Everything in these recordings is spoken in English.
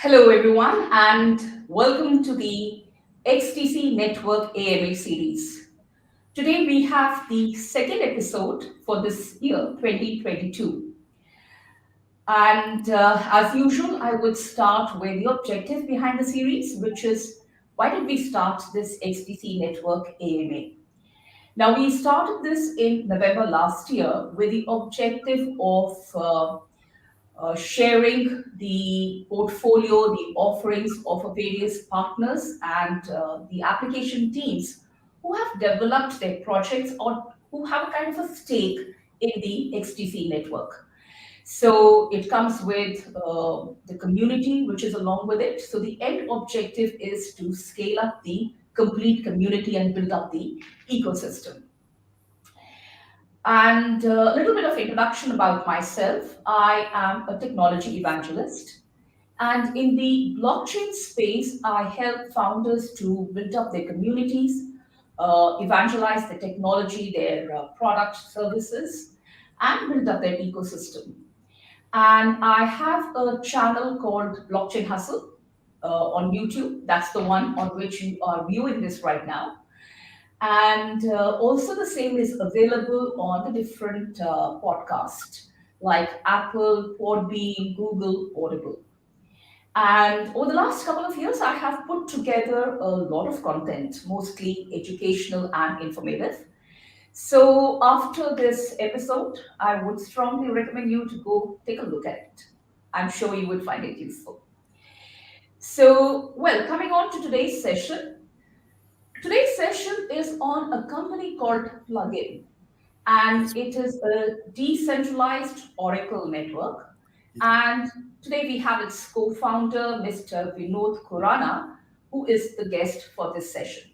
Hello, everyone, and welcome to the XDC Network AMA series. Today, we have the second episode for this year, 2022. And as usual, I would start with the objective behind the series, which is why did we start this XDC Network AMA? Now, we started this in November last year with the objective of sharing the portfolio, the offerings of our various partners and the application teams who have developed their projects or who have a kind of a stake in the XDC network. So it comes with the community, which is along with it. So the end objective is to scale up the complete community and build up the ecosystem. And a little bit of introduction about myself. I am a technology evangelist. And in the blockchain space, I help founders to build up their communities, evangelize the technology, their product services, and build up their ecosystem. And I have a channel called Blockchain Hustle on YouTube. That's the one on which you are viewing this right now. And also, the same is available on the different podcasts like Apple, Podbean, Google, Audible. And over the last couple of years, I have put together a lot of content, mostly educational and informative. So, after this episode, I would strongly recommend you to go take a look at it. I'm sure you would find it useful. So, well, coming on to today's session. Today's session is on a company called Plugin, and it is a decentralized Oracle network. And today we have its co founder, Mr. Vinod Khurana, who is the guest for this session.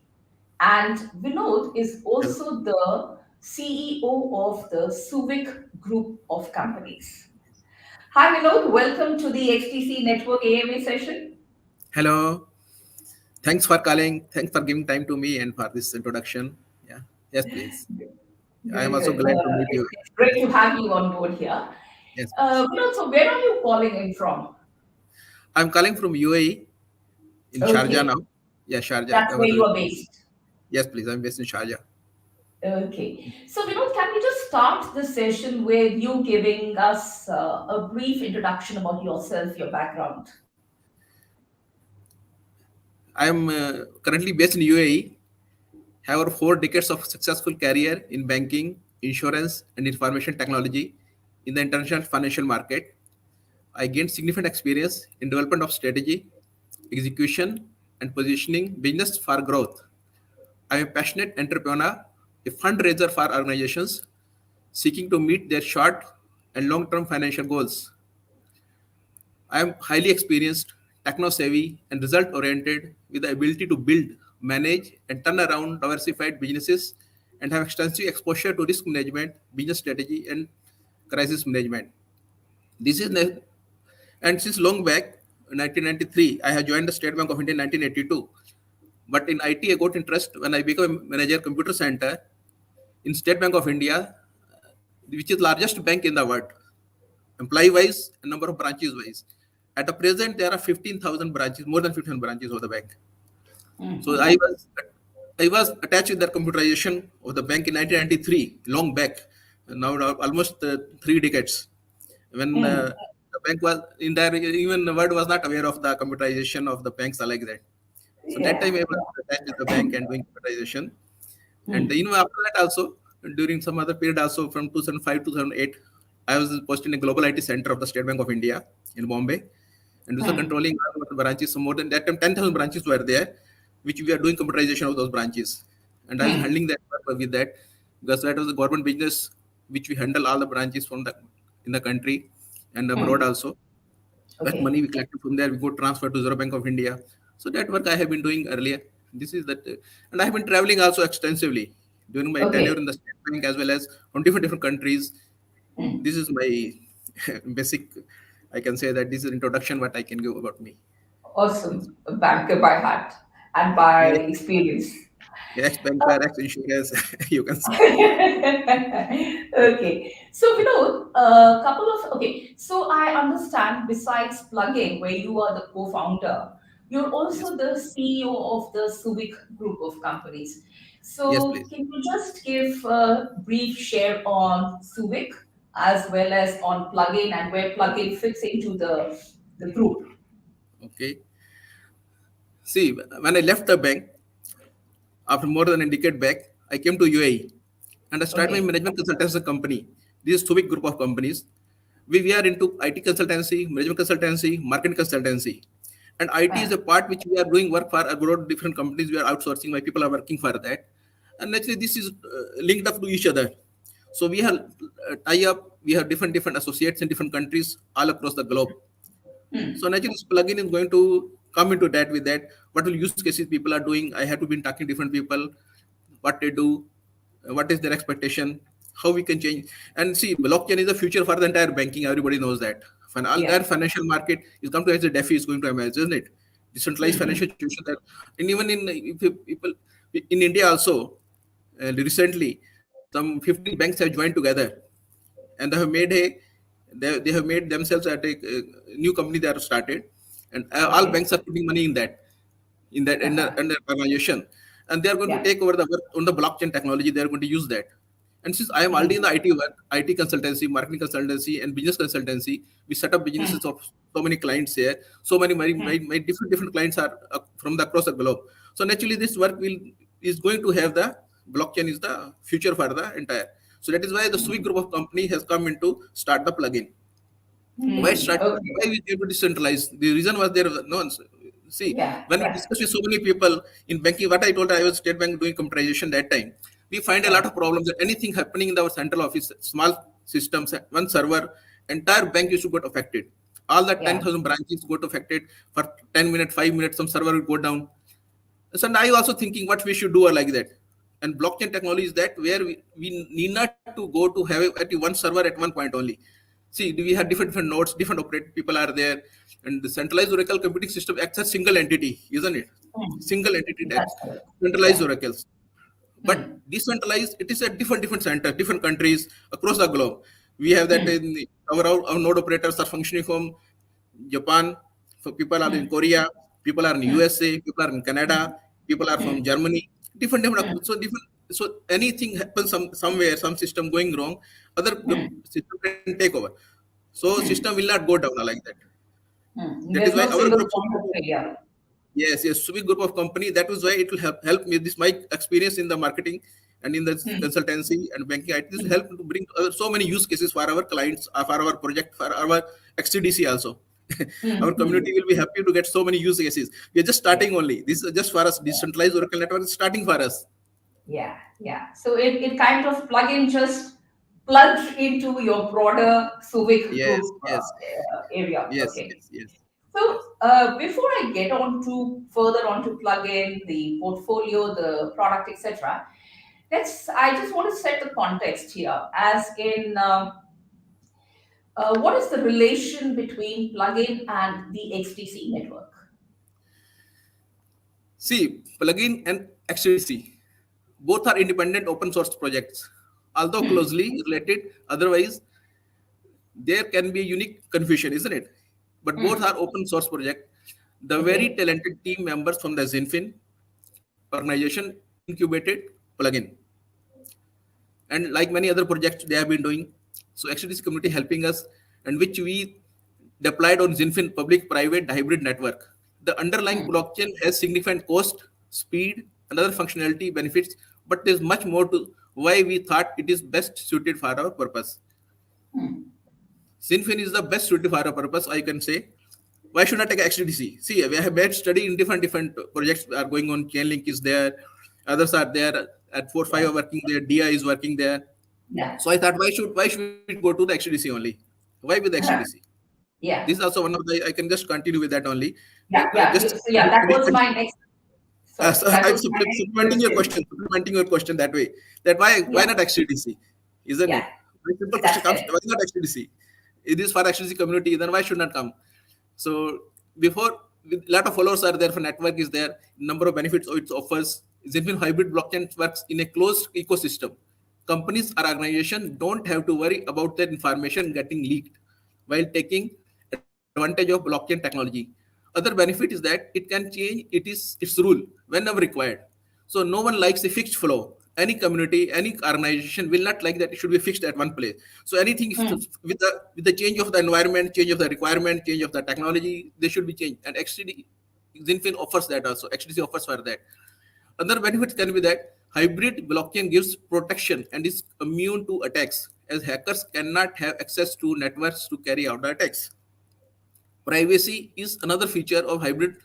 And Vinod is Hello. also the CEO of the Suvik group of companies. Hi, Vinod. Welcome to the XTC Network AMA session. Hello. Thanks for calling. Thanks for giving time to me and for this introduction. Yeah. Yes, please. I am Very also good. glad to meet you. It's great to have you on board here. Yes, please. Vinod, so where are you calling in from? I'm calling from UAE in Sharjah Okay, now. Yeah, Sharjah. that's where you are based. Yes, please. I'm based in Sharjah. Okay. So, Vinod, can we just start the session with you giving us a brief introduction about yourself, your background? I'm currently based in UAE. Have over 4 decades of successful career in banking, insurance, and information technology in the international financial market. I gained significant experience in development of strategy, execution, and positioning business for growth. I am a passionate entrepreneur, a fundraiser for organizations seeking to meet their short and long term financial goals. I am highly experienced, techno savvy, and result oriented with the ability to build, manage, and turn around diversified businesses and have extensive exposure to risk management, business strategy, and crisis management. This is and since long back, 1993, I have joined the State Bank of India in 1982. But in IT, I got interest when I became a manager computer center in State Bank of India, which is largest bank in the world, employee wise and number of branches wise. At the present, there are 15,000 branches, more than 15 branches of the bank. So Mhm. I was attached with the computerization of the bank in 1993, long back, now almost 3 decades. When Mm. the bank was in there, even the world was not aware of the computerization of the banks like that. So that time Yeah. I was attached with the bank and doing computerization. And Mm. after that also, during some other period also from 2005 2008, I was posted in a global IT center of the State Bank of India in Bombay. And also Mm. controlling all the branches. So more than that time, 10,000 branches were there, which we are doing computerization of those branches. And I was Mm. handling that work with that because that was a government business, which we handle all the branches from the in the country and abroad Mm. also. That money Okay. we collected from there, we go transfer to Reserve Bank of India. So that work I have been doing earlier. This is that, and I have been traveling also extensively during my tenure Okay. in the State Bank as well as on different countries. Mm. This is my basic. I can say that this is introduction what I can give about me. Yes. Awesome. A banker by heart and by Yes. experience. Ex banker, ex insurance, you can say. Okay. So, couple of, okay. So I understand besides plugging, where you are the co-founder, you're Yes, also the CEO of the Suvik group of companies. yes, So please. can you just give a brief share on Suvik as well as on plugin and where plugin fits into the group? Okay. See, when I left the bank after more than a decade back, I came to UAE and I started my Okay. management consultancy company. This is Suvik group of companies. We are into IT consultancy, management consultancy, marketing consultancy. And IT is Ah, a part which we are doing work for abroad different companies. We are outsourcing. My people are working for that. And naturally, this is linked up to each other. So we have tie up. We have different associates in different countries all across the globe. So naturally, this plugin is going to come into that with that. What will use cases people are doing? I have to be talking to different people, what they do, what is their expectation, how we can change. And see, blockchain is the future for the entire banking. Everybody knows that. All yeah. their financial market is come to as a DeFi is going to emerge, isn't it? Decentralized financial institution. That, and even in if people in India also, recently, some 15 banks have joined together and they have made themselves at a new company they are started, and all Okay. banks are putting money in that under organization, and they are going to Yeah. take over the work on the blockchain technology. They are going to use that. And since I am already in the IT work, IT consultancy, marketing consultancy, and business consultancy, we set up businesses of so many clients here. So many my different clients are from the across the globe. So naturally, this work will is going to have the blockchain is the future for the entire. So that is why the Sui group of company has come into start the plugin. Why start? Okay. Why we need to decentralize? The reason was there. No, see, Yeah. when I Yeah. discuss with so many people in banking, what I told, I was State Bank doing computerization that time. We find a lot Yeah. of problems. That anything happening in our central office, small systems, one server, entire bank used to get affected. All the Yeah. 10,000 branches got affected for 10 minutes, 5 minutes. Some server will go down. So now I also thinking what we should do like that. And blockchain technology is that where we need not to go to have at one server at one point only. See, we have different nodes, different operate people are there, and the centralized Oracle computing system acts as single entity, isn't it? Single entity that That's correct. centralized Yeah. oracles. But decentralized, it is at different centers, different countries across the globe. We have that in our node operators are functioning from Japan. So people are in Korea, people are in USA, people are in Canada, people are from Germany. Different. So different. So anything happens somewhere, some system going wrong, other system can take over. So system will not go down like that. That is There's why no our single group. point of failure. Yes, Suvik group of company. That is why it will help me. This my experience in the marketing and in the consultancy and banking. This will help to bring so many use cases for our clients, for our project, for our XDC also. Our community will be happy to get so many use cases. We are just Yeah. starting only. This is just for us. Decentralized Oracle network is starting for us. Yeah. Yeah. So it kind of plugs into your broader Suvik Yes, group yes, area. yes, Okay. yes, yes. So before I get on to further on to plugin, the portfolio, the product, etc., I just want to set the context here, as in what is the relation between plugin and the XDC network? See, plugin and XDC, both are independent open source projects, although closely related. Otherwise, there can be a unique confusion, isn't it? But both are open source project. The very Okay. talented team members from the XinFin organization incubated plugin, and like many other projects they have been doing. So XDC community helping us, and which we deployed on XinFin public-private hybrid network. The underlying blockchain has significant cost, speed, and other functionality benefits, but there's much more to why we thought it is best suited for our purpose. XinFin is the best suited for our purpose, I can say. Why should I take XDC? See, we have made study in different projects are going on. Chainlink is there, others are there. At 4 5 Yeah. are working there. DI is working there. Yeah. So I thought, why should we go to the XDC only? Why with the XDC? This Yeah. is also one of the. I can just continue with that only. Yeah. Yeah. Just So yeah, that was my next. Sorry, so that I'm was my next supplementing your question that way. That why Yeah. not XDC? Isn't Yeah. it? My simple question That's comes: correct. why not XDC? It is for XDC community. Then why should not come? So before, a lot of followers are there. For network is there. Number of benefits it offers. XinFin hybrid blockchain works in a closed ecosystem. Companies or organizations don't have to worry about their information getting leaked while taking advantage of blockchain technology. Other benefit is that it can change its rule whenever required. So no one likes a fixed flow. Any community, any organization will not like that it should be fixed at one place. So anything Hmm. with the change of the environment, change of the requirement, change of the technology, they should be changed. And XDC XinFin offers that also. XDC offers for that. Other benefits can be that hybrid blockchain gives protection and is immune to attacks, as hackers cannot have access to networks to carry out the attacks. Privacy is another feature of hybrid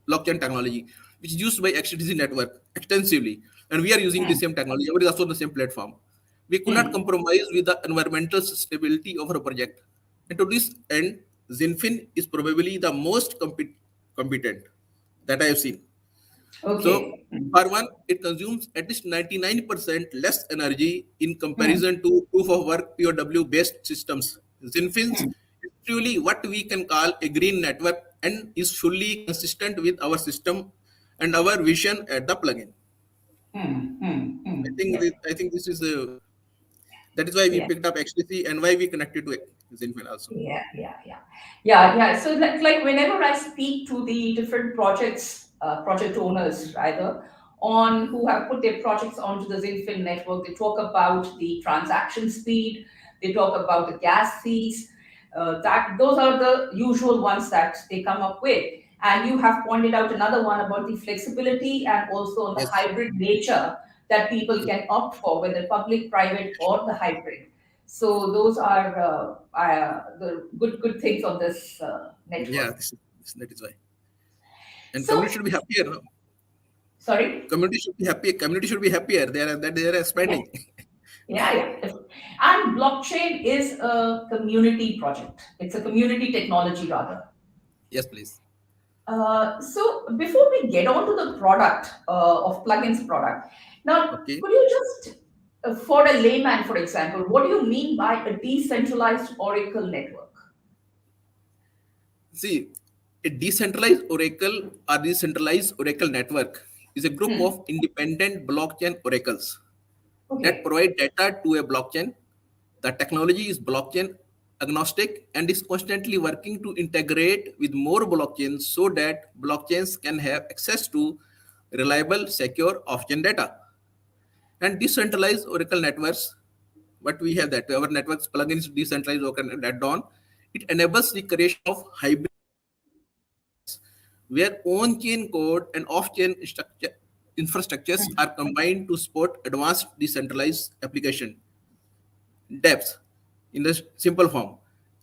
blockchain technology, which is used by XDC Network extensively, and we are using the Hmm. same technology. We are also on the same platform. We could not Hmm. compromise with the environmental stability of our project. And to this end, XinFin is probably the most competent that I have seen. So, Okay. Hmm. for one, it consumes at least 99% less energy in Hmm. comparison to proof of work POW based systems. XinFin's Hmm. is truly what we can call a green network and is fully consistent with our system and our vision at the plugin. Hmm. Hmm. Hmm. Yeah. I think this is that is why we Yeah. picked up XDC and why we connected to XinFin also. Yeah. So like whenever I speak to the different project owners rather, on who have put their projects onto the XinFin network, they talk about the transaction speed, they talk about the gas fees. That those are the usual ones that they come up with. And you have pointed out another one about the flexibility and also on the Yes. hybrid nature that people Yes. can opt for, whether public, private, or the hybrid. So those are the good things on this Yeah, network. that is why. And So, community should be happier. No? sorry. Community should be happy. Community should be happier. They are Yeah, expanding. yeah. And blockchain is a community project. It's a community technology rather. Yes, please. So before we get on to the product of plugins product, now Okay. could you just, for a layman, for example, what do you mean by a decentralized Oracle network? See, a decentralized Oracle or decentralized Oracle network is a group Hmm. of independent blockchain oracles that Okay. provide data to a blockchain. The technology is blockchain agnostic and is constantly working to integrate with more blockchains so that blockchains can have access to reliable, secure off-chain data. And decentralized Oracle networks, what we have that our networks plugins decentralized Oracle that Dawn, it enables the creation of hybrid networks where on-chain code and off-chain infrastructures are combined to support advanced decentralized application depth in the simple form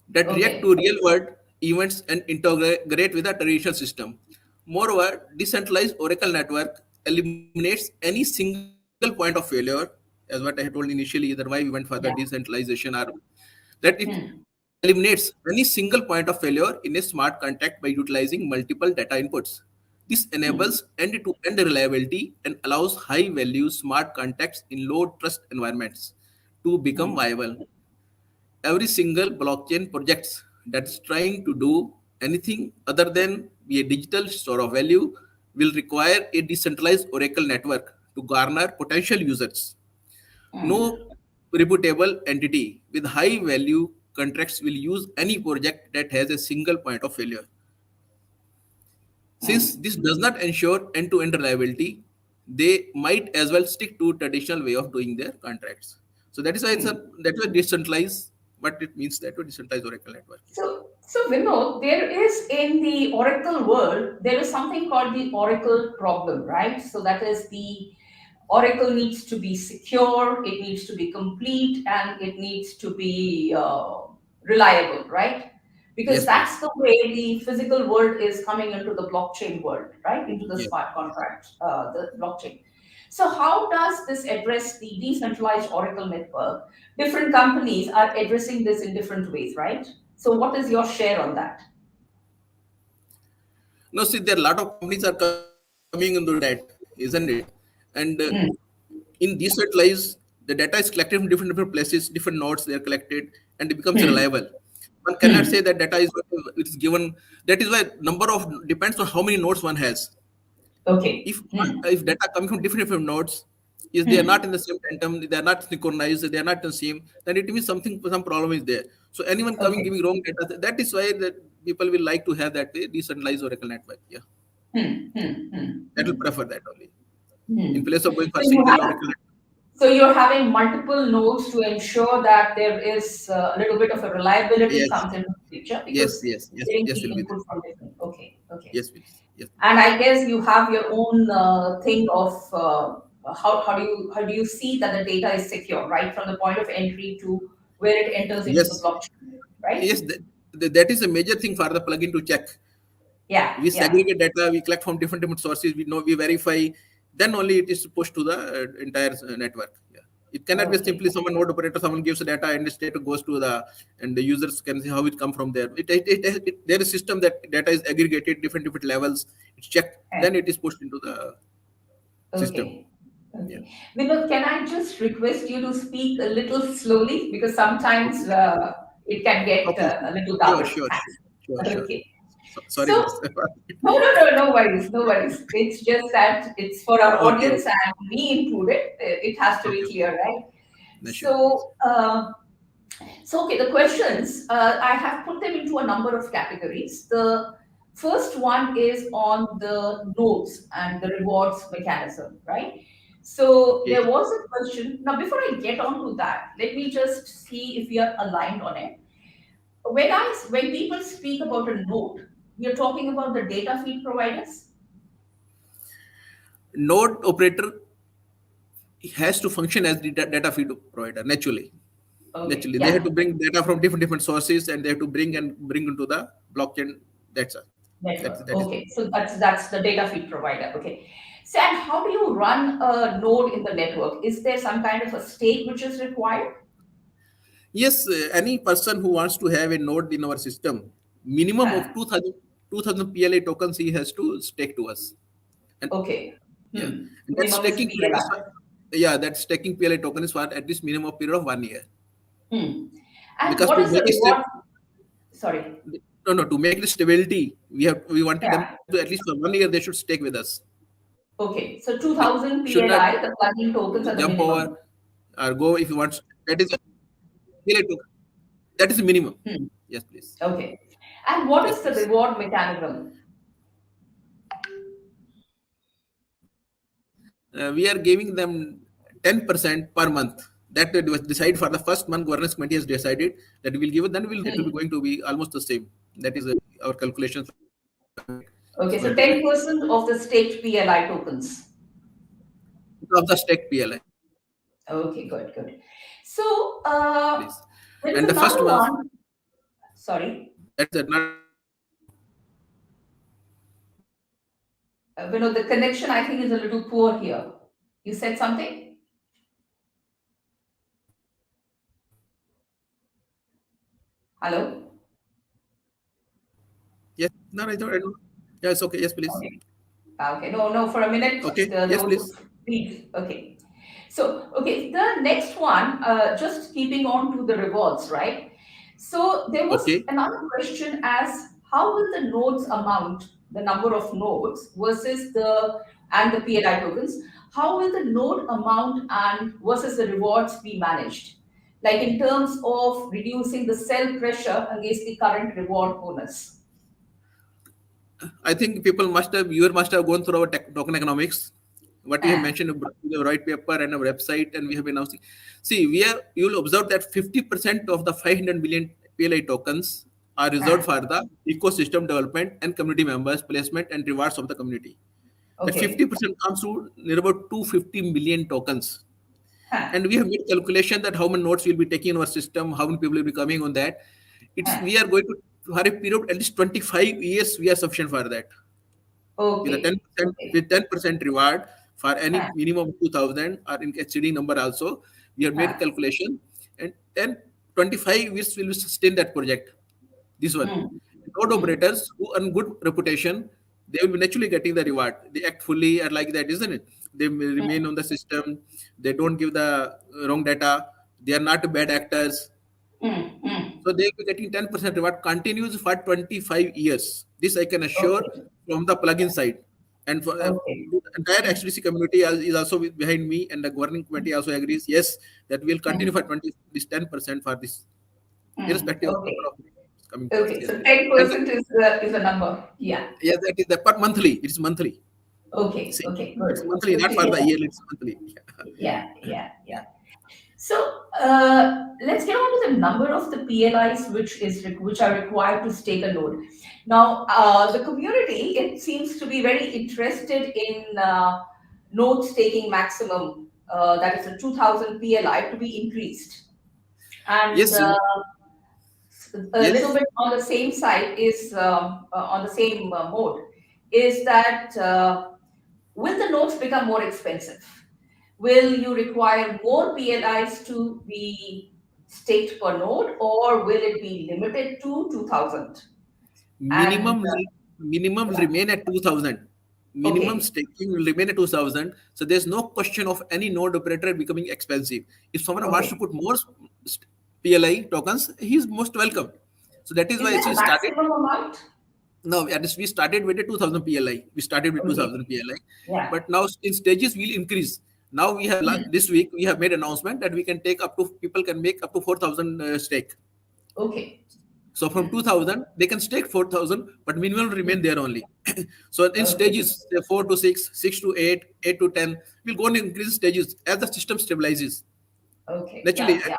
that react Okay. to real world events and integrate with the traditional system. Moreover, decentralized Oracle network eliminates any single point of failure, as what I had told initially, that why we went for the Yeah. decentralization or that it Hmm. eliminates any single point of failure in a smart contract by utilizing multiple data inputs. This Hmm. enables end-to-end reliability and allows high-value smart contracts in low-trust environments to become Hmm. viable. Every single blockchain projects that's trying to do anything other than be a digital store of value will require a decentralized Oracle network to garner potential users. Hmm. No reputable entity with high value contracts will use any project that has a single point of failure. Since Hmm. this does not ensure end-to-end reliability, they might as well stick to traditional way of doing their contracts. So that is why Hmm. that's why decentralized. What it means that to decentralized Oracle networking. So Vinod, there is in the Oracle world, there is something called the Oracle problem, right? So that is the Oracle needs to be secure, it needs to be complete, and it needs to be reliable, right? Because Yes, that's please. the way the physical world is coming into the blockchain world, right? Into the Yes. smart contract, the blockchain. So, how does this address the decentralized Oracle network? Different companies are addressing this in different ways, right? So, what is your share on that? No, see, there are a lot of companies are coming into that, isn't it? And Hmm. in decentralized, the data is collected from different places, different nodes they are collected, and it becomes Hmm. reliable. One cannot say Hmm. that data is it is given. That is why number of depends on how many nodes one has. Okay. If data coming from different nodes, is they are not in the same tandem, they are not synchronized, they are not the same, then it means some problem is there. So anyone coming Okay. giving wrong data, that is why that people will like to have that decentralized Oracle network. Yeah, Hmm. Hmm. Hmm. that will Hmm. prefer that only in Hmm. place of going for So you single have Oracle network. so you're having multiple nodes to ensure that there is a little bit of a reliability Yes, comes into the picture yes, because yes, yes, getting yes, the will be there. input from different. Okay. Okay. Yes, please. Yes, And please. I guess you have your own thing of how do you see that the data is secure, right, from the point of entry to where it enters into the Yes, blockchain, right? yes. That is a major thing for the plugin to check. Yeah, We yeah. segregate data, we collect from different sources, we know, we verify, then only it is pushed to the entire network. Yeah. It cannot be Okay, simply someone node operator, someone gives the data and the state goes to the, and the users can see how it come from there. There is a system that data is aggregated, different levels, it's checked, then it is pushed into the system. okay, Yeah. okay. Vinod, can I just request you to speak a little slowly because sometimes Okay. it can get Okay. a little Sure, double. sure, sure, sure, Thanks. sure. Okay. Sorry for So this. no, no, no, no worries, no worries. It's just that it's for our Okay, audience okay. and me included. It has to be Okay, okay. clear, right? No, sure, please. So, okay, the questions, I have put them into a number of categories. The first one is on the nodes and the rewards mechanism, right? So Okay. there was a question. Now, before I get on to that, let me just see if we are aligned on it. When people speak about a node, we are talking about the data feed providers. Node operator has to function as the data feed provider naturally. Okay, Naturally, they have yeah, to bring data from different sources, and they have to bring into the blockchain. That's all. network. That is Okay, so that's the data feed provider. Okay. So, and how do you run a node in the network? Is there some kind of a stake which is required? yes. Any person who wants to have a node in our system, minimum Huh. of 2,000 PLA tokens he has to stake to us, and Okay. yeah, and that Minimum is staking period is PLI. yeah, that staking PLA token is for at least minimum period of 1 year, Hmm. And because what to is the make it reward? Sorry. no, to make the stability, we wanted them Yeah. to at least for 1 year they should stake with us. Okay. So They 2000 should not PLI, the plugin tokens are the jump over minimum. or go if you want. That is PLA token. That is the minimum. Hmm. Yes, please. Okay. And what Yes, is the please. reward mechanism? We are giving them 10% per month. That was decided for the first month. Governance committee has decided that we will give it. Then will it will be Hmm. going to be almost the same. That is our calculations. It's Okay. going So to be 10% of the staked PLI tokens. of the stake PLI, Okay. Good. Good. So please. there is And the first another month, one. Sorry. that's not. Vinod, the connection I think is a little poor here. You said something? Hello? Yes, no, I don't. I don't. Yeah, it's okay. Yes, please. Okay. Okay. No, no, for a minute Okay. there Yes, was a please. freeze. Okay. So, okay, the next one, just keeping on to the rewards, right? So there was Okay. another question as how will the nodes amount, the number of nodes versus the and the PLI tokens, how will the node amount and versus the rewards be managed? Like in terms of reducing the sell pressure against the current reward bonus. I think people must have gone through our token economics, what we have Ah, mentioned in the white paper and our website, and we have been announcing. See, you will observe that 50% of the 500 million PLI tokens are reserved ah, for the ecosystem development and community members, placement and rewards of the community. That okay. 50% comes to near about 250 million tokens. Ah, And we have made calculation that how many nodes will be taking in our system, how many people will be coming on that. It's ah, we are going to for a period at least 25 years we are sufficient for that with a okay. 10% Okay. with 10% reward for any Ah, minimum of 2000 or in exceeding number also we have made ah, calculation, and then 25 years will sustain that project. This one, hmm, node hmm. operators who earn good reputation, they will be naturally getting the reward. They act fully and like that, isn't it? They will remain on the system, they don't give the wrong data, they are not bad actors, Mm, mm. so they will be getting 10% reward continues for 25 years. This I can assure Okay. from the plugin side. And for Okay. the entire XDC community is also behind me, and the governing committee also agrees. Yes, that will continue for 10% for this, irrespective of the number Okay. of coming to us. Okay. Yes, So please. And 10% is a number. Yeah. yes, that is the per monthly. It's monthly. Okay. See, Okay. it's Good. monthly, Good not to for hear the that. year. It's monthly. Yeah. Yeah. Yeah. So let's get on to the number of the PLIs which are required to stake a node. Now, the community, it seems to be very interested in node staking maximum, that is a 2000 PLI to be increased. And Yes, a little yes. bit on the same side is on the same mode is that will the nodes become more expensive? Will you require more PLIs to be staked per node, or will it be limited to 2000? And Minimum minimum will yeah, remain at 2000. Minimum okay, staking will remain at 2000. So there's no question of any node operator becoming expensive. If someone wants to okay. put more PLI tokens, he's most welcome. So that is Is why there she a started. maximum amount? No, at least we started with a 2000 PLI. We started with Okay, 2000 PLI, yeah. but now in stages we'll increase. Now we have Hmm. this week we have made announcement that we can take up to people can make up to 4000 stake. Okay. So from Hmm. 2000, they can stake 4000, but minimum will Hmm. remain there only. So in Okay, stages, say 4 to 6, 6 to 8, 8 to 10, we'll go in increase stages as the system stabilizes. okay, Naturally, yeah,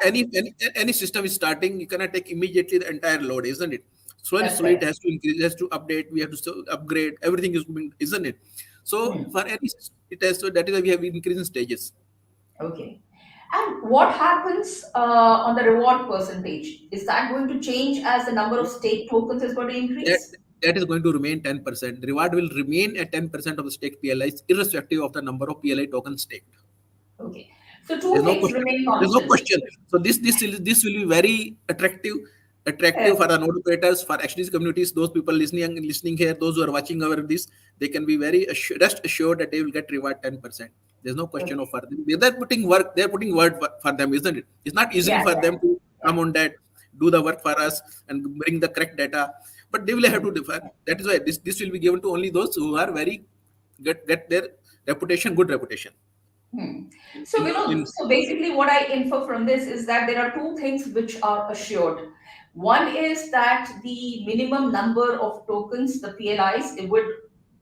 yeah, any system is starting, you cannot take immediately the entire load, isn't it? Slowly, that's slowly, it right. has to increase, it has to update, we have to upgrade, everything is moving, isn't it? So Hmm. for any, it has to, that is why we have increasing stages. Okay. And what happens on the reward percentage? Is that going to change as the number of stake tokens is going to That increase? that is going to remain 10%. Reward will remain at 10% of the stake PLIs, irrespective of the number of PLI tokens staked. Okay. So two There's no things question. remain There's no constant. question. So this will be very attractive for the node operators, for XDC communities, those people listening here, those who are watching over this, they can be very rest assured that they will get reward 10%. There's no question of Okay. for them. They're putting work, they're putting work for them, isn't it? It's not easily Yeah, for yeah, them to yeah. come on that, do the work for us and bring the correct data. But they will have Hmm. to defer. That is why this will be given to only those who are very get their reputation, good reputation. Hmm. In, So, in, in so basically, what I infer from this is that there are two things which are assured. One is that the minimum number of tokens, the PLIs, it would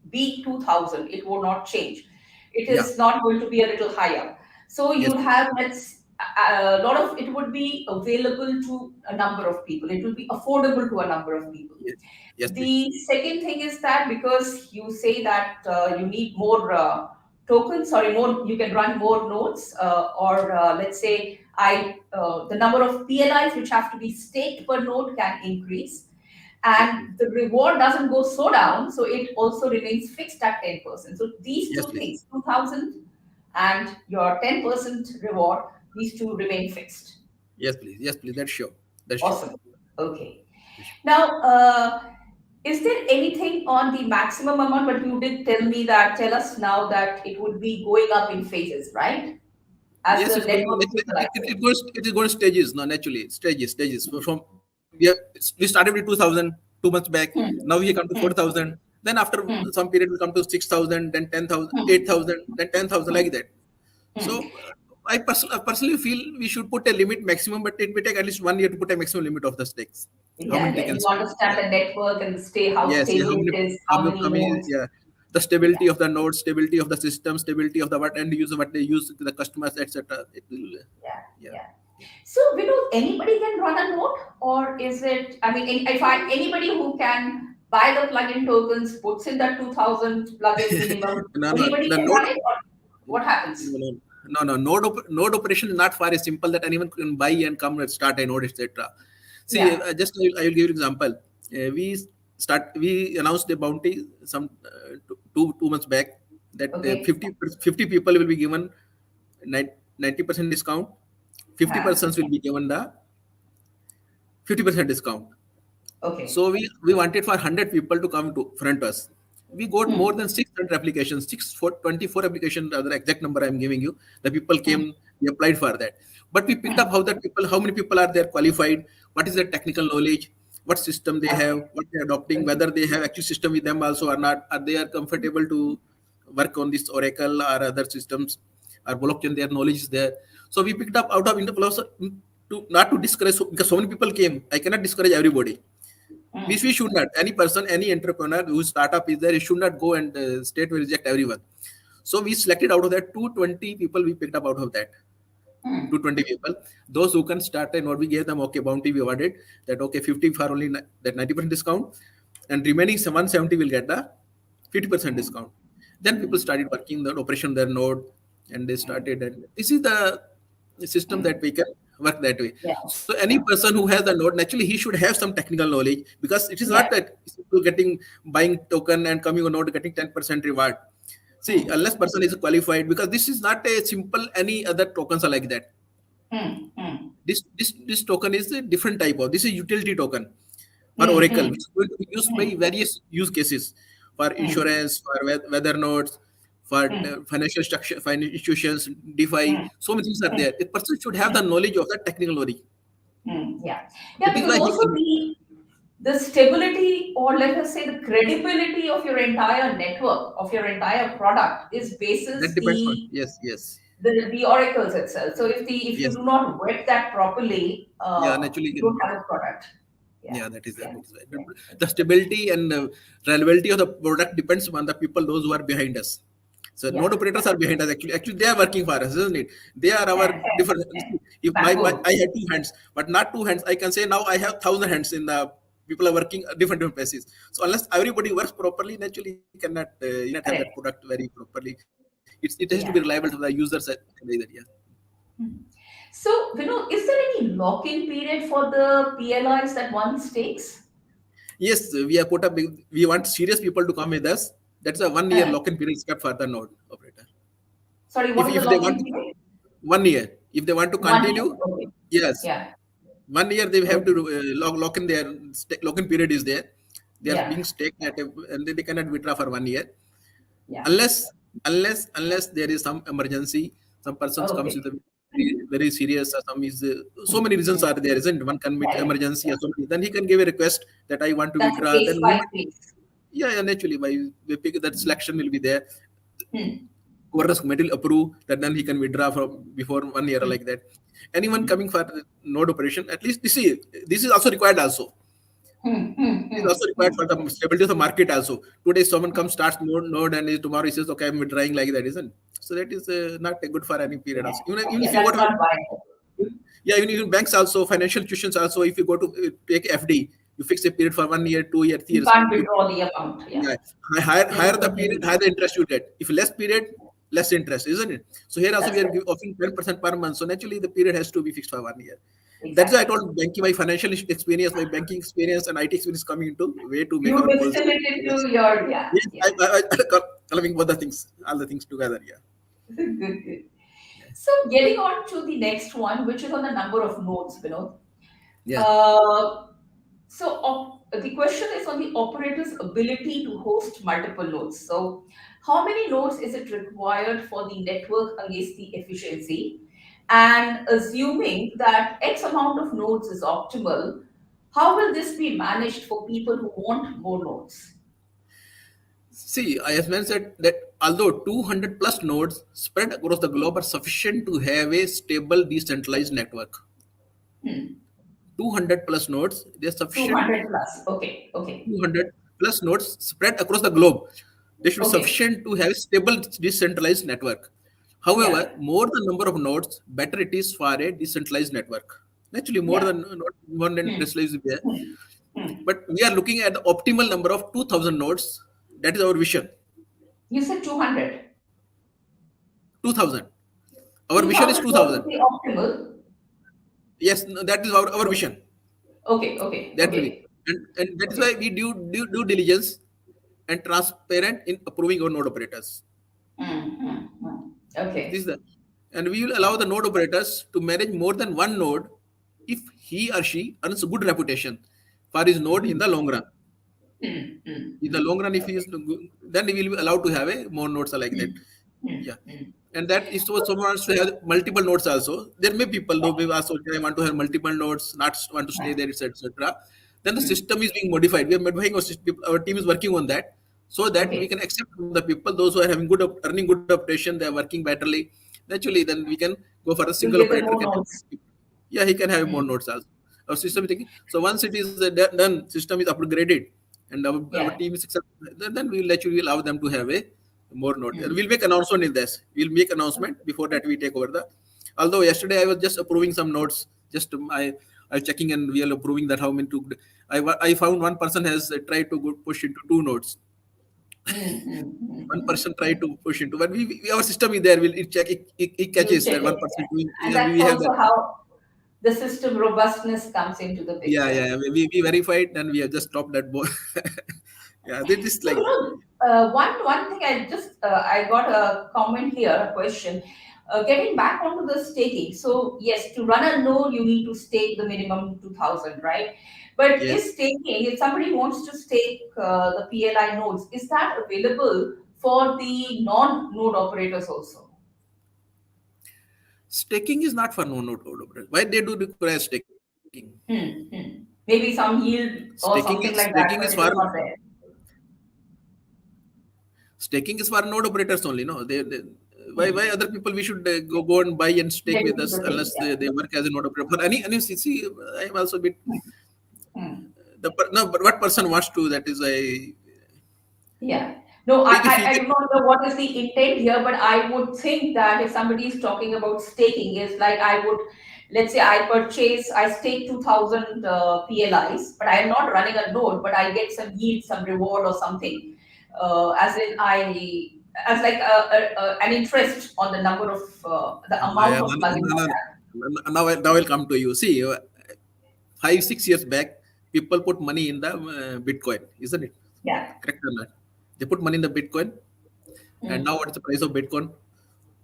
be 2000. It will not change. It yeah, is not going to be a little higher. So yes, you'll have a lot of it would be available to a number of people. It will be affordable to a number of people. yes, yes, please. The second thing is that because you say that you need more tokens, sorry, more you can run more nodes, or let's say the number of PLIs which have to be staked per node can increase, Yes, and please. the reward doesn't go so down, so it also remains fixed at 10%. So these Yes, two please. things, 2000 and your 10% reward, these two remain fixed. Yes, please. Yes, please. That's sure. That's sure. Awesome. Okay. That's sure. Now, is there anything on the maximum amount? But you did tell us now that it would be going up in phases, right? As Yes, the it's going. network stabilizes. It goes stages. No, naturally, stages. From we started with 2000 2 months back. Hmm, Now we come to hmm, 4000. Then after hmm, some period, we come to 6000, then 10,000, hmm, 8,000, then 10,000, hmm, like that. hmm. So I personally feel we should put a limit maximum, but it may take at least 1 year to put a maximum limit of the stakes. How Yeah, many they yeah. can You stake? understand Yeah. the network and stay how Yes, yeah, stable it is, how how many many, nodes. yeah, the Yeah, stability of the node, stability of the system, stability of the what end user, what they use, the customers, etc. It will, yeah, yeah, yeah. yeah. So, Vinod, anybody can run a node, or is it? I mean, if I anybody who can buy the plugin tokens, puts in that 2000 plugin minimum, No, no, anybody the can node, run it, or what happens? no, node operation is not far as simple that anyone can buy and come and start a node, etc. See, Yeah. I will give you an example. We announced a bounty some 2 months back that Okay. 50 people will be given 90% discount. 50 Yeah. persons will be given the 50% discount. Okay. So we wanted for 100 people to come to front us. We got Hmm. more than 600 applications, 24 applications, the exact number I'm giving you. The people Hmm. came, we applied for that. But we picked Hmm. up how many people are there qualified, what is their technical knowledge, what system they Okay. have, what they're adopting, Okay. whether they have actual system with them also or not, are they are comfortable to work on this Oracle or other systems or blockchain. Their knowledge is there. So we picked up out of interval to not to discourage because so many people came. I cannot discourage everybody. We should not. Any person, any entrepreneur whose startup is there, he should not go and state will reject everyone. So we selected out of that 220 people we picked up out of that. 220 people. Those who can start and what we gave them, okay, bounty we awarded that, okay, 50 for only that 90% discount and remaining 170 will get the 50% discount. Then people started working the operation their node and they started. And this is the system that we can work that way. Yeah. So any person who has the node, naturally he should have some technical knowledge because it is Yeah. not that people getting buying token and coming on node getting 10% reward. See, unless person is qualified, because this is not a simple any other tokens are like that. This token is a different type of. This is utility token for Oracle, which is going to be used by various use cases for insurance, for weather nodes, for financial structure, financial institutions, DeFi. So many things are there. A person should have the knowledge of the technical knowledge. Yeah, That is because why he also can. the stability, or let us say the credibility of your entire network, of your entire product is That basis depends on. Yes. the oracles itself. So if you Yes. do not vet that properly, Yeah, naturally. you don't have a product. Yeah, that is Yeah. right. The stability and reliability of the product depends on the people, those who are behind us. So Yeah. node operators are behind us. Actually, they are working for us, isn't it? They are our different. If Backbone. I have two hands, but not two hands, I can say now I have 1,000 hands in the people are working at different places. So unless everybody works properly, naturally you cannot have that Correct. product very properly. It has to be Yeah. reliable to the users. Yeah. So, is there any lock-in period for the PLIs that one takes? Yes, we have put up. We want serious people to come with us. That's a 1 year Uh, lock-in period kept for the node operator. Sorry, what is the If they lock-in want period? 1 year, if they want to 1 year. continue, Okay. yes, Yeah. 1 year they have Okay. to lock in their lock-in period is there. They are Yeah. being staked and they cannot withdraw for 1 year Yeah. unless there is some emergency. Some persons comes Okay. with a very serious. Some is so many reasons are there, isn't it? One can meet Yeah. emergency or something. Then he can give a request that I want to That's a withdraw. case Then by moment, case. yeah, naturally, by we pick that selection will be there. Hmm. Governance committee will approve that then he can withdraw from before 1 year like that. Anyone coming for node operation, at least this is also required also. It is also required for the stability of the market also. Today someone comes starts node and tomorrow he says okay I'm withdrawing like that, isn't? So that is not a good for any period Yeah. also. Even Yeah, if you go that's to not viable. yeah, even banks also, financial institutions also, if you go to take FD, you fix a period for 1 year, 2 year, 3 You years. can't withdraw the amount. Yeah. Yeah, higher the period, higher the interest you get. If less period, less interest, isn't it? So here also That's we are correct. offering 10% per month. So naturally the period has to be fixed for 1 year. That's why I Exactly. told banking, my financial experience, my banking experience and IT experience coming into way to make You our goals. distill it into your, yeah. Yes, Yeah. clubbing both the things, all the things together. Yeah. Good, good. So getting on to the next one, which is on the number of nodes, Yeah. Uh, the question is on the operator's ability to host multiple nodes. So how many nodes is it required for the network against the efficiency? And assuming that X amount of nodes is optimal, how will this be managed for people who want more nodes? See, I have mentioned that although 200 plus nodes spread across the globe are sufficient to have a stable decentralized network. 200 plus nodes, they are sufficient. 200 plus. Okay, okay, 200 plus nodes spread across the globe. They should be okay. sufficient to have a stable decentralized network. However, Yeah. more the number of nodes, better it is for a decentralized network. Naturally, Yeah. more than Hmm. decentralized is there. Hmm. Hmm. But we are looking at the optimal number of 2000 nodes. That is our vision. You said 200. 2000. Our vision is 2000 nodes is 2000. the optimal. Yes, no, that is our vision. Okay, okay, That will be. okay, And that is why okay. we do due diligence and transparent in approving our node operators. This Okay. is the, and we will allow the node operators to manage more than one node if he or she earns a good reputation for his node in the long run. Mm, mm, In the long run, if he is good, then he will be allowed to have a more nodes like that. Yeah. mm. And that is so someone wants to have multiple nodes also. There may people though Yeah, may also I want to have multiple nodes, not want to stay yeah. there, etc. Then the system is being modified. We are modifying our system. Our team is working on that. so that we Okay. can accept from the people those who are having good earning good operation, they are working betterly. Naturally, then we can go for a You'll single give them operator more can have, notes. yeah, he can have more Mm. nodes also. Our system is thinking. So once it is done, system is upgraded, and our Yeah. team is successful, then we'll actually allow them to have a more node. And Mm. we'll make announcement in this. We'll make announcement before that we take over the. Although yesterday I was just approving some nodes, just I was checking and we are approving that how many to. I found one person has tried to push into two nodes. Mm, mm, mm, One mm. person tried to push into, but our system is there. Will it check? It You catches check that it. one person Yeah. doing. And Yeah, that's we have that. also how the system robustness comes into the Yeah, picture. yeah. We verified and we have just stopped that board. Yeah, this is So, like that. one thing I got a comment here, a question. Getting back onto the staking. So yes, to run a node, you need to stake the minimum 2,000, right? But Yes. is staking, if somebody wants to stake the PLI nodes, is that available for the non-node operators also? Staking is not for no node operators. Why they do require staking? Hmm, hmm. Maybe some yield or something like Staking that, is but for it is not there. staking is for node operators only. No, why Hmm. other people we should go and buy and stake Get with into us the thing, unless yeah. they work as a node operator. For any see, I am also a bit Hmm. no, but what person wants to, that is a Yeah. No, if you I do not know what is the intent here, but I would think that if somebody is talking about staking, is like I would, let's say I stake 2,000 PLIs, but I am not running a node, but I get some yield, some reward or something. As in, as like an interest on the number of, the amount of plugins I have. now I'll come to you. See, 5 6 years back, people put money in the Bitcoin, isn't it? Yeah. Correct or not? They put money in the Bitcoin, and Mm. now what's the price of Bitcoin?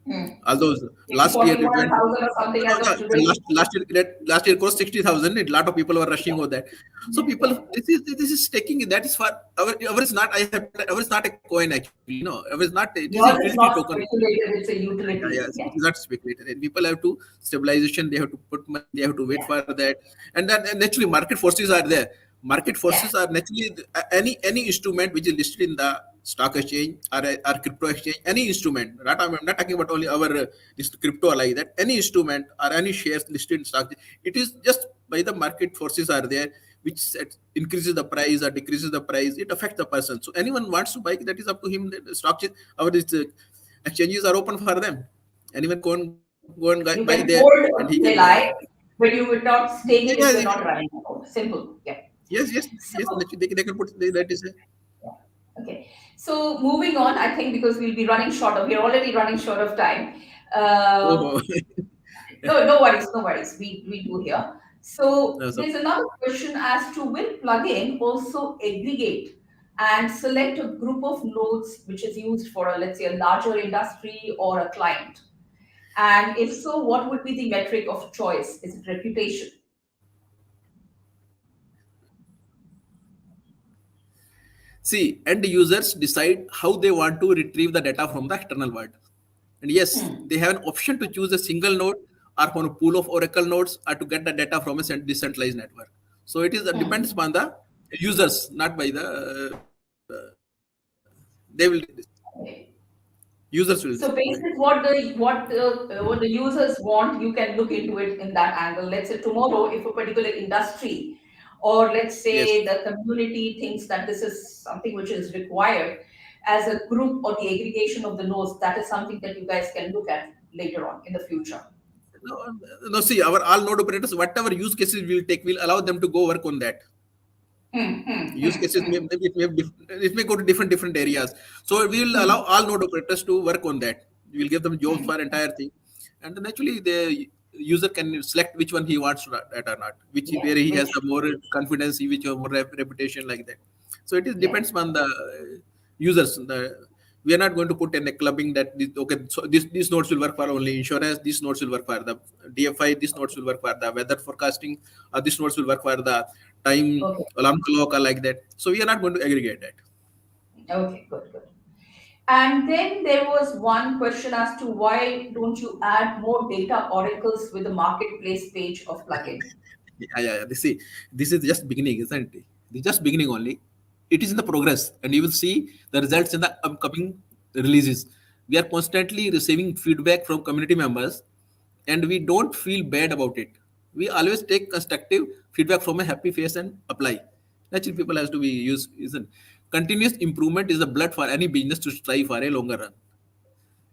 Mm. Although Maybe last year it went, 41,000 or something no, as no, of today. last year cost 60,000. A lot of people were rushing Yeah. over that. So Yeah. people, Yeah. this is taking, that is for our is not. I have our is not a coin actually. No, our is not. It is a Yours utility is not token. speculative, it's a Yeah, utility. yes, Yeah. it is not speculated. And people have to stabilization. They have to put money. They have to wait Yeah. for that, and then and naturally market forces are there. Market Yeah. forces are naturally any instrument which is listed in the stock exchange or crypto exchange. Any instrument. I'm not talking about only our this crypto like that. Any instrument or any shares listed in stock. It is just by the market forces are there which increases the price or decreases the price. It affects the person. So anyone wants to buy, that is up to him. The stock our this exchanges are open for them. Anyone go and You buy can there, hold and a he can. PLI, but you would not stake it if Yes, you're not running a node. Simple. Yeah. yes. So, They can put that is a, yeah. Okay. So moving on, I think because we'll be running short of, we're already running short of time. Uh, oh, no, no worries, no worries. We do here. So no, so, there's another question as to will plugin also aggregate and select a group of nodes which is used for a, let's say, a larger industry or a client? And if so, what would be the metric of choice? Is it reputation? see, end users decide how they want to retrieve the data from the external world. And yes, Hmm. they have an option to choose a single node or from a pool of Oracle nodes or to get the data from a decentralized network. So it is depends Hmm. upon the users, not by the they will Okay. users will So decide. basically, what the users want, you can look into it in that angle. Let's say tomorrow, if a particular industry or let's Yes. say the community thinks that this is something which is required as a group or the aggregation of the nodes, that is something that you guys can look at later on in the future. No, no. See, our all node operators, whatever use cases we'll take, we'll allow them to go work on that. Hmm, hmm, Use hmm, cases hmm. it may go to different areas. So we will allow Hmm. all node operators to work on that. We will give them jobs Hmm. for entire thing, and then actually the user can select which one he wants to that or not, which Yeah. where he has Which the more confidence, which have more reputation like that. So it is yeah. depends on the users. We are not going to put in a clubbing that okay, so these nodes will work for only insurance, these nodes will work for the DFI, these nodes will work for the weather forecasting, or these nodes will work for the time Okay. alarm clock or like that. So we are not going to aggregate that. Okay. Good. Good. And then there was one question as to why don't you add more data oracles with the marketplace page of plugin? Yeah. This is just beginning, isn't it? This is just beginning only. it is in the progress, and you will see the results in the upcoming releases. We are constantly receiving feedback from community members, and we don't feel bad about it. We always take constructive feedback from a happy face and apply. Naturally, people has to be used. Isn't continuous improvement is the blood for any business to strive for a longer run.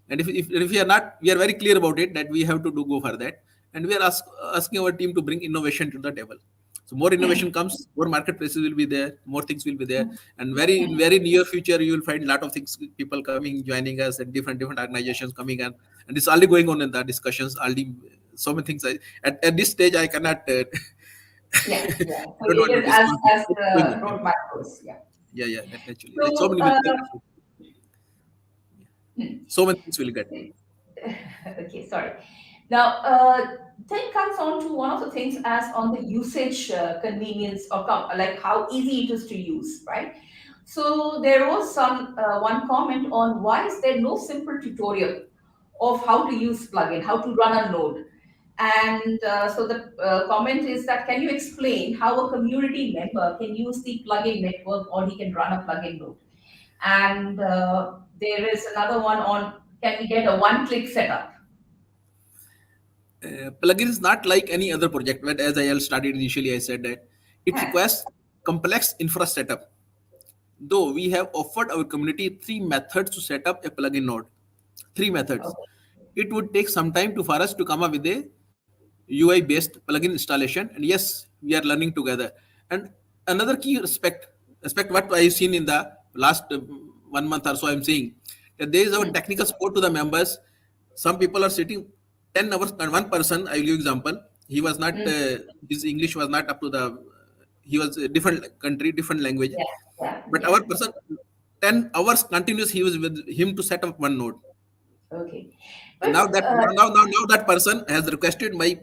And if we are not, we are very clear about it that we have to do go for that, and we are asking our team to bring innovation to the table. So more innovation comes, more marketplaces will be there, more things will be there, and very in very near future you will find a lot of things, people coming, joining us, and different organizations coming on, and it's already going on in the discussions. Already so many things. At this stage I cannot. Yeah, yeah. So Don't it want to is as disclose. Going the on. Yeah, roadmap goes. Yeah. yeah. Naturally, there's so So, many so many things will get. okay, sorry. Now, then comes on to one of the things as on the usage convenience or like how easy it is to use, right? So there was some one comment on why is there no simple tutorial of how to use plugin, how to run a node. And so the comment is that can you explain how a community member can use the plugin network or he can run a plugin node? And there is another one on can we get a one-click setup? Plugin is not like any other project. But as I started initially, I said that it Huh. requires complex infra setup. Though we have offered our community three methods to set up a plugin node, three methods. Okay. It would take some time to for us to come up with a UI-based plugin installation, and yes, we are learning together. And another key aspect what I've seen in the last 1 month or so, I'm seeing that there is our Hmm. technical support to the members. Some people are sitting 10 hours, and one person, I will give example. He was not Hmm. his English was not up to the. He was a different country, different language, Yeah, yeah, but yeah. our person 10 hours continuous. He was with him to set up one node. Okay. And But now that person has requested my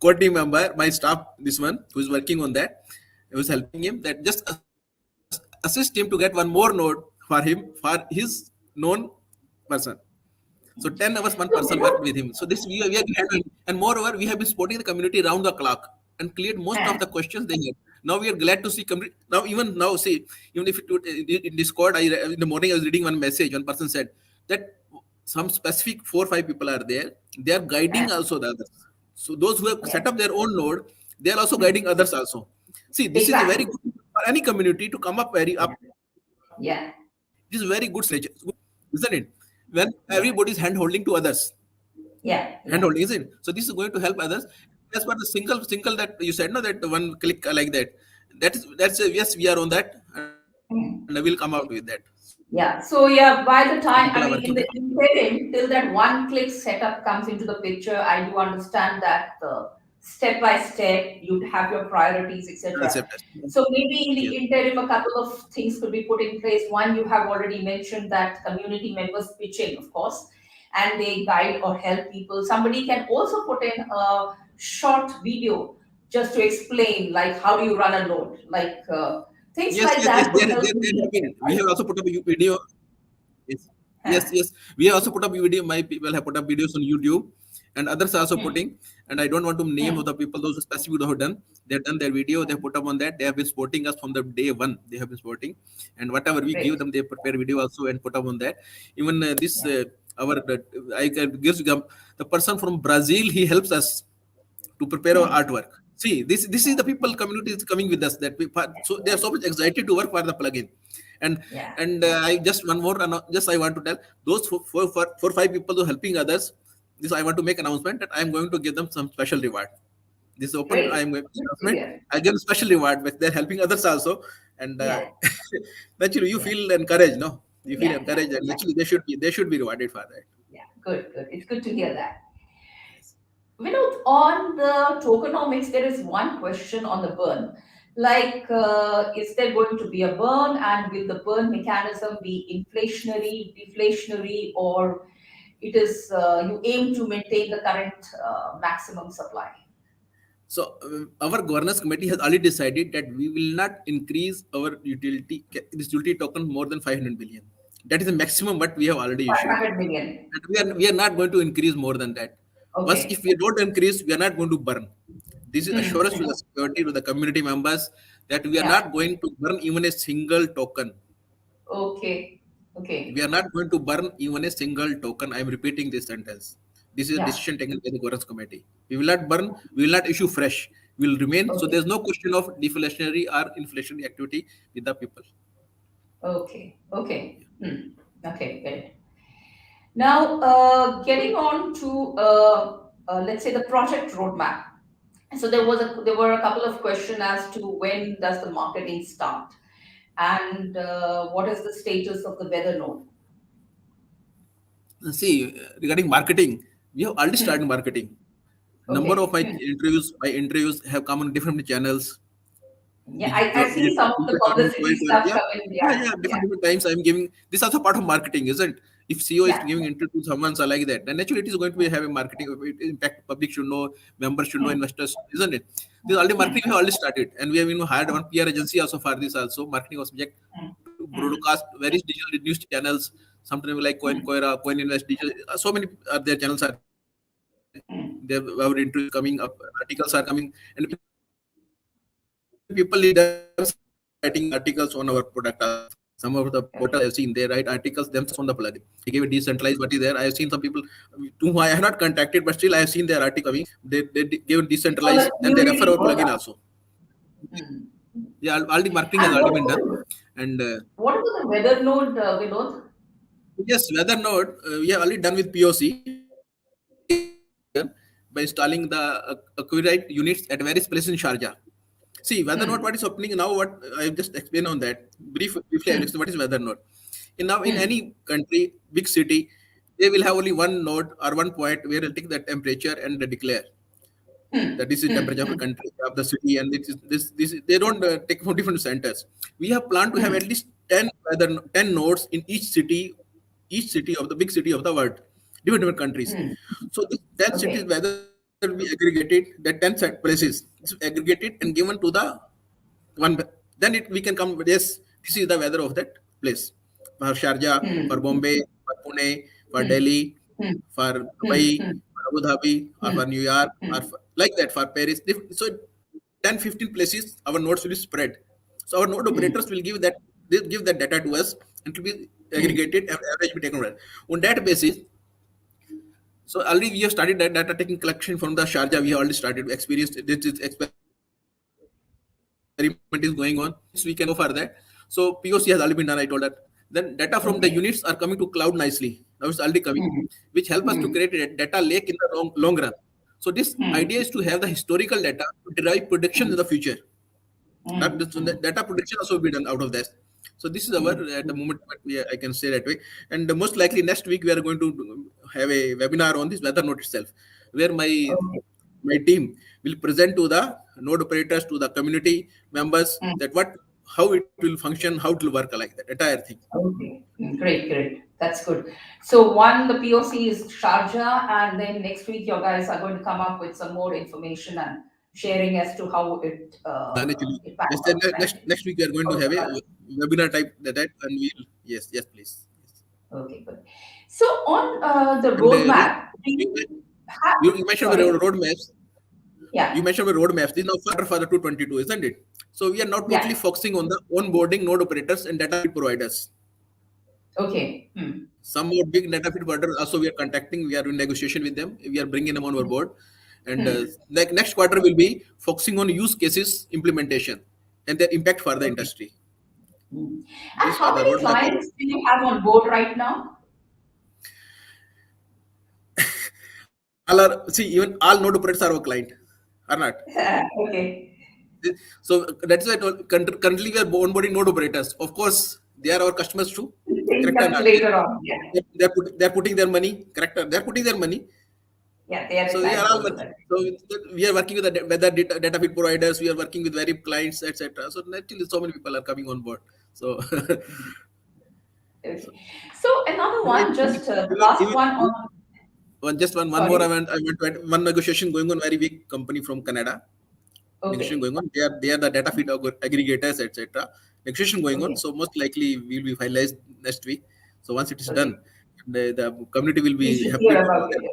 core team member, my staff, this one who is working on that, I was helping him that just assist him to get one more node for him for his known person. So 10 hours one so person worked with Vinod, him. So this we are glad, and moreover we have been supporting the community round the clock and cleared most of huh, the questions they had. Now we are glad to see now even now see, even if it would, in Discord, in the morning I was reading one message. One person said that some specific 4 or 5 people are there. They are huh, guiding also the others. So those who have yeah, set up their own node, they are also hmm, guiding others also. See, this is a very exactly. good for any community to come up very Yeah, up. It is very good yeah, strategy, isn't it? When everybody is hand yeah, holding to others, yeah, hand yeah, holding, isn't it? So this is going to help others. As for the single that you said, no, that one click like that. That's a, yes, we are on that, and I will come out with hmm, that. yeah. So People yeah, are by the working on time that. I mean in the interim, till that one-click setup comes into the picture, I do understand that step by step you have your priorities, etc. Accept us. So maybe in Yes. the interim, a couple of things could be put in place. One, you have already mentioned that community members pitch in, of course, and they guide or help people. Somebody can also put in a short video just to explain, like how do you run a node, like things Yes, like yes, yes. that would help There have me. been. We have also put up a video. Yes, Huh. yes. We have also put up video. My people have put up videos on YouTube, and others are also Hmm. putting. And I don't want to name Hmm. of the people, those who specifically who have done. They've done their video. They have put up on that. They have been supporting us from the day one. They have been supporting, and whatever we give Great. them, they prepare video also and put up on that. Even this Yeah. our I can give the person from Brazil. He helps us to prepare our Hmm. artwork. See, this is the people community is coming with us. That we, so they are so much excited to work for the plugin, and Yeah. I just one more just I want to tell those 4 5 people who are helping others. This I want to make announcement that I am going to give them some special reward. This is open. I Great. am going to Good to announcement. hear. I give them special reward, but they're helping others also, and Yeah. naturally you Yeah. feel encouraged. No, you feel Yeah. Yeah. encouraged, and Yeah. actually they should be rewarded for that. Yeah. Good. Good. It's good to hear that. Yes. Vinod, on the tokenomics, there is one question on the burn. Like, is there going to be a burn, and will the burn mechanism be inflationary, deflationary, or it is you aim to maintain the current maximum supply? So our governance committee has already decided that we will not increase our this utility token more than 500 billion. That is the maximum what we have already issued. 500 million. And we are not going to increase more than that. Once if Okay. we don't increase, we are not going to burn. This is Hmm. assurance to Hmm. the security to the community members that we are Yeah. not going to burn even a single token. Okay. We Okay. are not going to burn even a single token. I am repeating this sentence. This is a Yeah. decision taken by the governance committee. We will not burn, we will not issue fresh. We will remain. So Okay. there's no question of deflationary or inflationary activity with the people. Okay. Okay. Okay. Get it. Now, getting on to let's say the project roadmap. So there were a couple of questions as to when does the marketing start, and what is the status of the weather node? See, regarding marketing, we have already Hmm. started marketing. Number of Okay. my interviews have come on different channels. Yeah, I see some of the publicity stuff Yeah, coming. yeah, Yeah. yeah. Yeah. Different times I'm giving. This also part of marketing, isn't? If CEO is Yeah. giving interview to someone so like that, then naturally it is going to be having marketing impact. Public should know, members should know, Hmm. investors, isn't it? This already Hmm. marketing we have already started, and we have hired one PR agency also for this. Also, marketing was subject Hmm. to Hmm. broadcast various digital news channels. Something like Hmm. Coin Invest, digital. So many their channels are there. They have our interviews coming up, articles are coming, and people need themselves writing articles on our product also. Some of the portals I have seen they write articles themselves on the plugin. He gave a decentralized what is there. I have seen some people to whom I have not contacted, but still I have seen their article coming. They give We decentralized call and it they refer our community plugin also. product. Hmm. Yeah, all the marketing has And already been done, and what about the weather node, Vinod? yes, weather node we have already done with POC by installing the Accurate units at various places in Sharjah. See, weather node, what is happening now? What I have just explained on that. Briefly, I'll explain what is weather node. In any country, Hmm. big city, they will have only one node or one point where they'll take the temperature and they declare that this is temperature of the Hmm. country, of the city, and this they don't take from different centers. We have planned to have at Hmm. least 10 nodes in each city of the big city of the world, different countries. Hmm. So this 10 cities Okay. weather will be aggregated, that 10 places is aggregated and given to the one. Then we can come with, yes, this is the weather of that place. For Sharjah, for Hmm. Bombay, for Pune, for Hmm. Delhi, Hmm. for Hmm. Dubai, Hmm. for Abu Dhabi, or Hmm. for New York, or Hmm. for, like that for Paris. So 10, 15 places our nodes will be spread. So our node Hmm. operators will give that, they give that data to us and it will be Hmm. aggregated and average will be taken over. On that basis, so already we have started that data taking collection from the Sharjah. We have already started experienced. This experiment is going on. Next week we can go for that. So POC has already been done. I told that. Then data from the units are coming to Okay. cloud nicely. Now it's already coming, which help us to create a Hmm. data lake in the long run. So this idea is Hmm. to have the historical data to derive predictions in the Hmm. future. That Hmm. so the Hmm. data prediction also will be done out of this. So this is our Hmm. at the moment what I can say that way. And most likely next week we are going to have a webinar on this weather node itself, where Okay. my team will present to the node operators, to the community members, Hmm. that what how it will function, how it will work like that entire thing. Okay. Great, great. That's good. So one, the POC is Sharjah, and then next week you guys are going to come up with some more information and sharing as to how And actually, it pans yes, then out, right? next week we are going to have a Okay. webinar type that, and we'll, yes, please. Yes. Okay, good. So on the And roadmap, do you have, you mentioned the sorry? roadmaps. You Yeah, mentioned the roadmaps. This is now for the 222, isn't it? So we are now yeah. totally focusing on the onboarding node operators and data feed providers. Okay. Hmm. Some more big data feed providers also we are contacting. We are in negotiation with them. We are bringing them on our board. And Hmm. like next quarter will be focusing on use cases implementation and their impact for the Okay. industry. Hmm. And These are how the many roadmaps. clients do you have on board right now? All are, see, even all node operators are our client, are not. Okay. So that's why I told, currently we are onboarding node operators. Of course, they are our customers too. Thing Correct or comes not? later on. Yeah. They're putting their money. Correct? They're putting their money. Yeah, they are the So they are clients all also. working. Right? So we are working with the weather data feed providers. We are working with various clients, etc. So naturally, so many people are coming on board. So, so Okay. So another and one, just the last even one on. one more. Sorry. I went to one negotiation going on. Very big company from Canada. Negotiation Okay. going on. They are the data feed aggregators, etc. Negotiation going on. Okay. So most likely we will be finalized next week. So once it is Okay. done, the community will We be should happy hear to know about that. it.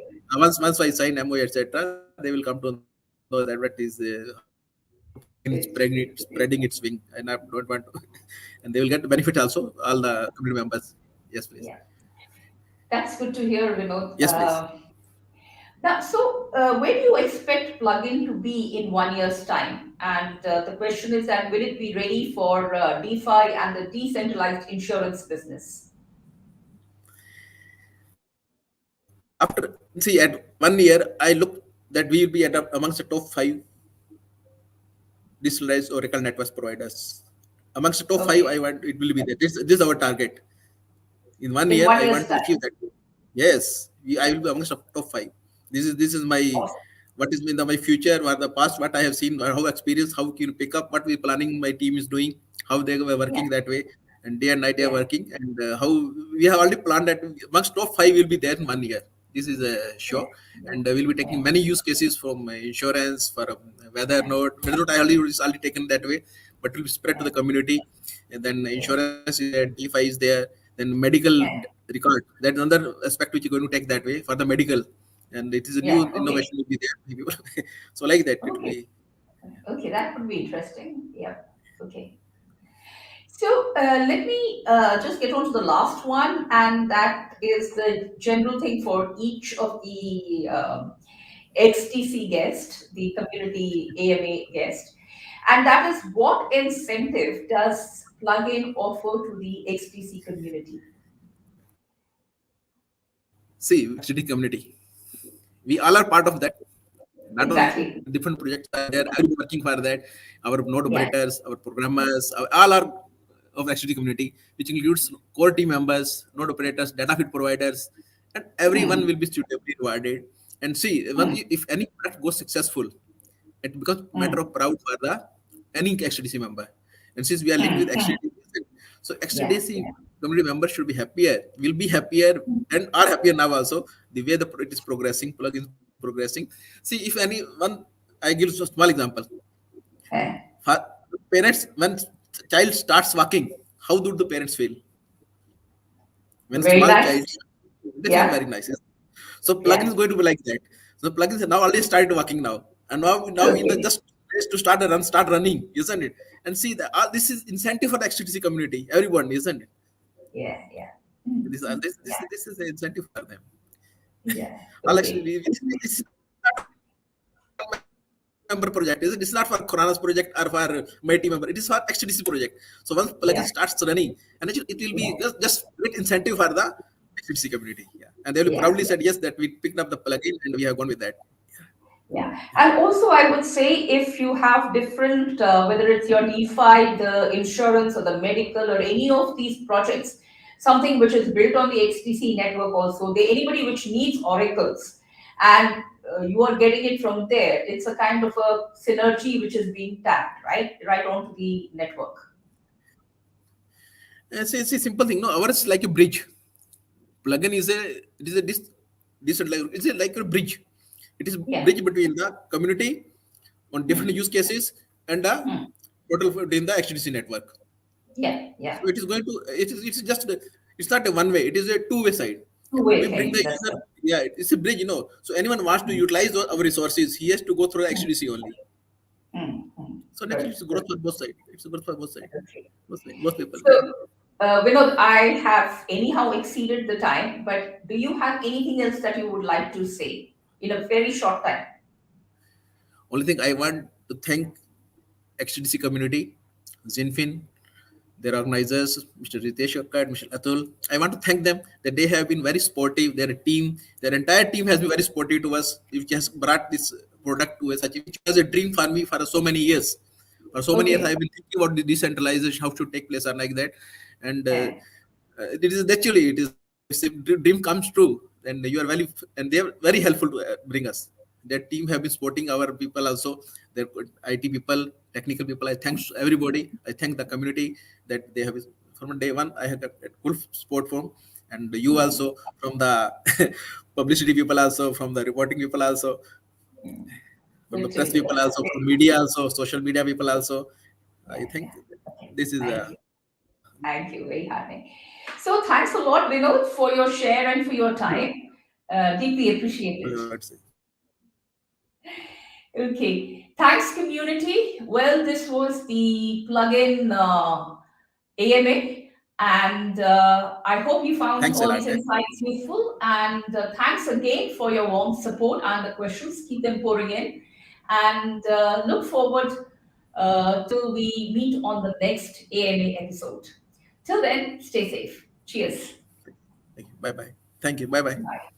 Once I sign MOA, etc., they will come to know that what is how it will work. Good. spreading its wing, and I don't want to. And they will get benefit also, all the community members. Yes, please. Yeah, that's good to hear, Vinod. Yes, please. Now, so where do you expect plugin to be in 1 year's time? And the question is that will it be ready for DeFi and the decentralized insurance business? After, see, at 1 year, I look that we will be at amongst the top five decentralized Oracle networks providers. Amongst the top five, Okay, I want it will be there. This is our target. In one in year, one I year's want to time. achieve that. Yes, I will be amongst the top five. This is my Awesome. what is in my future or the past, what I have seen, or how experience, how can pick up what we planning. My team is doing, how they were Yeah, working that way, and day and night they are yeah, working, and how we have already planned that amongst top five will be there in 1 year. This is yeah, sure, yeah, and we'll be taking yeah, many use cases from insurance for weather yeah, note. Weather note I already is already taken that way, but will be spread to yeah, the community, and then yeah, insurance is there, DeFi is there, then medical yeah, record. That's another aspect which you're going to take that way for the medical, and it is a new yeah. Okay, innovation will be there. So like that, it will okay, be. okay. That would be interesting. Yeah. Okay. So let me just get on to the last one, and that is the general thing for each of the XTC guest, the community AMA guest, and that is what incentive does plugin offer to the XTC community? See, city community. We all are part of that. Not only different Exactly. projects are there, everybody working for that. Our node Yeah. operators, our programmers, all are of XDC community, which includes core team members, node operators, data feed providers, and everyone Hmm. will be suitably rewarded. And see, Hmm. if any product goes successful, it becomes matter Hmm. of proud for the any XDC member. And since we are linked Hmm. with Hmm. XDC, so Yeah. XDC Yeah. community members should be happier, will be happier, and are happier now also. The way it is progressing, plugin progressing. See, if any one, I give a small example. Yeah. For parents, when child starts walking, how do the parents feel? When Very small nice. child, they feel very Yeah. nice. So plugin Yeah. is going to be like that. So plugins have now already started working now, and now in the Okay. just place to start a run, start running, isn't it? And see that this is incentive for the XTC community, everyone, isn't it? Yeah. Yeah. Hmm. This Hmm. this this Yeah. this is the incentive for them. Yeah. All actually, Okay. this is not for one member project, is it? It's not for Khurana's project or for my team member. It is for XTDC project. So once plugin starts running, and Yeah. it will be just great Yeah. incentive for the XTDC community. Yeah. And they will proudly said yes Yeah. that we picked up the plugin and we have gone with that. Yeah, and also I would say if you have different, whether it's your DeFi, the insurance, or the medical, or any of these projects, something which is built on the XDC network also, anybody which needs oracles, and you are getting it from there, it's a kind of a synergy which is being tapped, right, right onto the network. It's a simple thing. No, ours is like a bridge. Plugin is it's a, like a bridge. It is Yeah. bridge between the community on different Hmm. use cases and the Hmm. total in the XDC network. Yeah. Yeah. So it is going to it's just it's not a one way. It is a two-way side. We Two-way bring thing. the That's user. right. Yeah, it's a bridge. So anyone wants to Hmm. utilize our resources, he has to go through the Hmm. XDC only. Hmm. Hmm. So naturally, Good. it's a growth Good. for both sides. It's a growth for both sides. Okay. Both people. So, Vinod, I have anyhow exceeded the time, but do you have anything else that you would like to say in a very short time? Only thing I want to thank XDC community, XinFin, their organizers, Mr. Ritesh Okkad, Mr. Atul. I want to thank them that they have been very supportive. Their team, their entire team has been very supportive to us, which has brought this product to us, which was a dream for me for so many years. For so many years, I Okay. have been thinking about the decentralization, how should take place, or like that. And Eh, it is actually it is if the dream comes true, then you are very and they are very helpful to bring us. Their team have been supporting our people also. Their IT people, technical people. I thank everybody. I thank the community that they have from day one. I had a full support from, and you mm, also from the publicity people also, from the reporting people also, mm. from the Good to press hear. people also, from media also, social media people also. I Yeah, think yeah. Okay. this is Thank you. Thank you. Very heartening. So, thanks a lot, Vinod, for your share and for your time. Deeply appreciate it. what to say. Okay. Thanks, community. Well, this was the plugin AMA, and I hope you found Thanks a all lot. these insights useful. And thanks again for your warm support and the questions. Keep them pouring in, and look forward till we meet on the next AMA episode. Till then, stay safe. Cheers. Bye bye. Thank you. Bye bye. Bye.